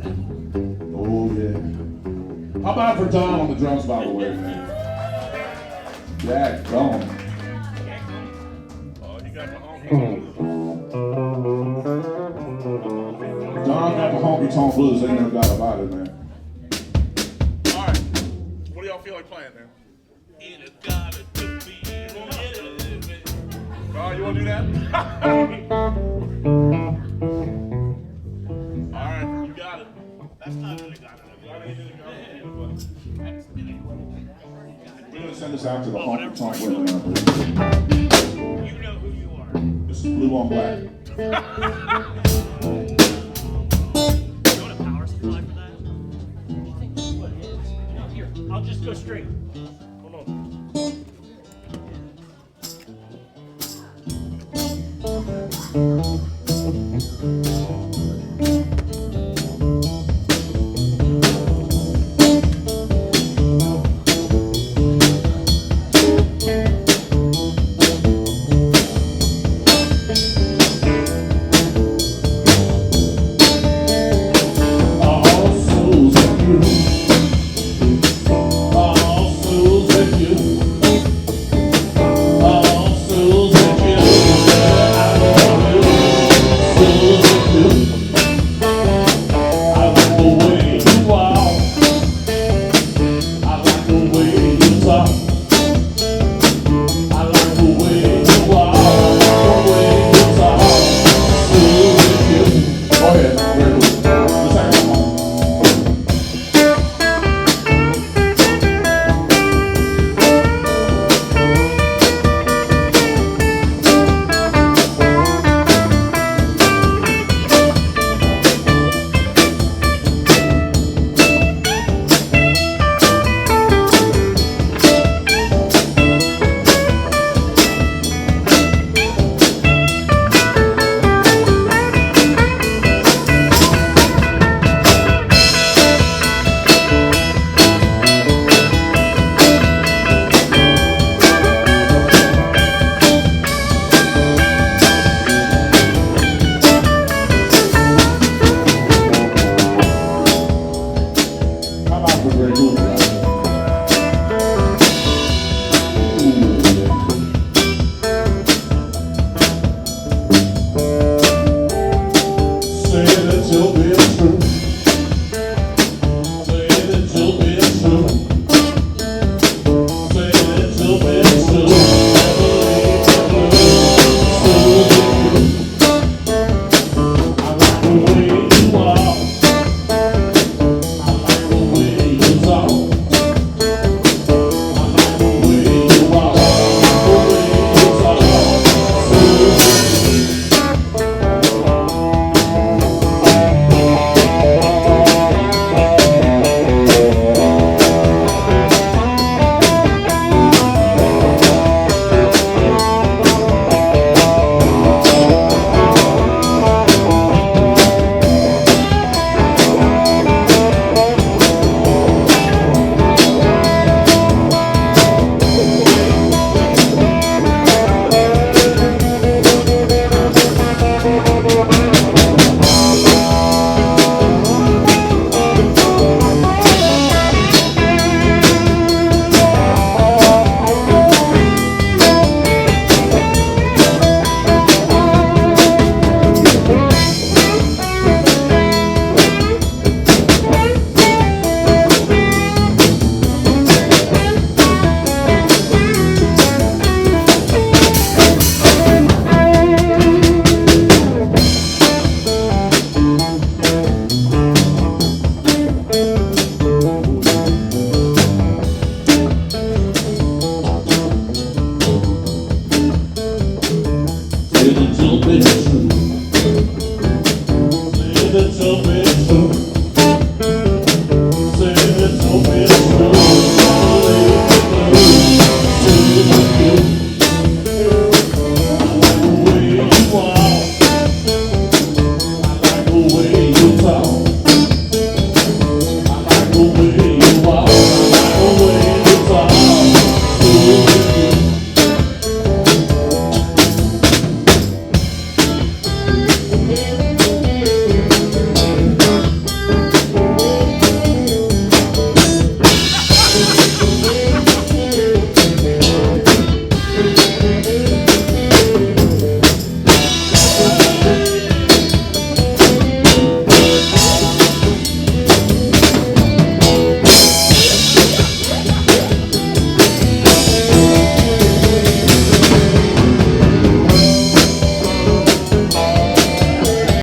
Oh, yeah. How about for Don on the drums, by the way? Yeah, gone. Oh, you got the honky Don got the honky tonk blues. Ain't no doubt about it, man. All right. What do y'all feel like playing, man? Oh, you want to do that? All right, you got it. That's not really got it. We're going to send this out to the honky tonk women out there. You know who you are. This is blue on black. You want a power supply for that? Here, I'll just go straight.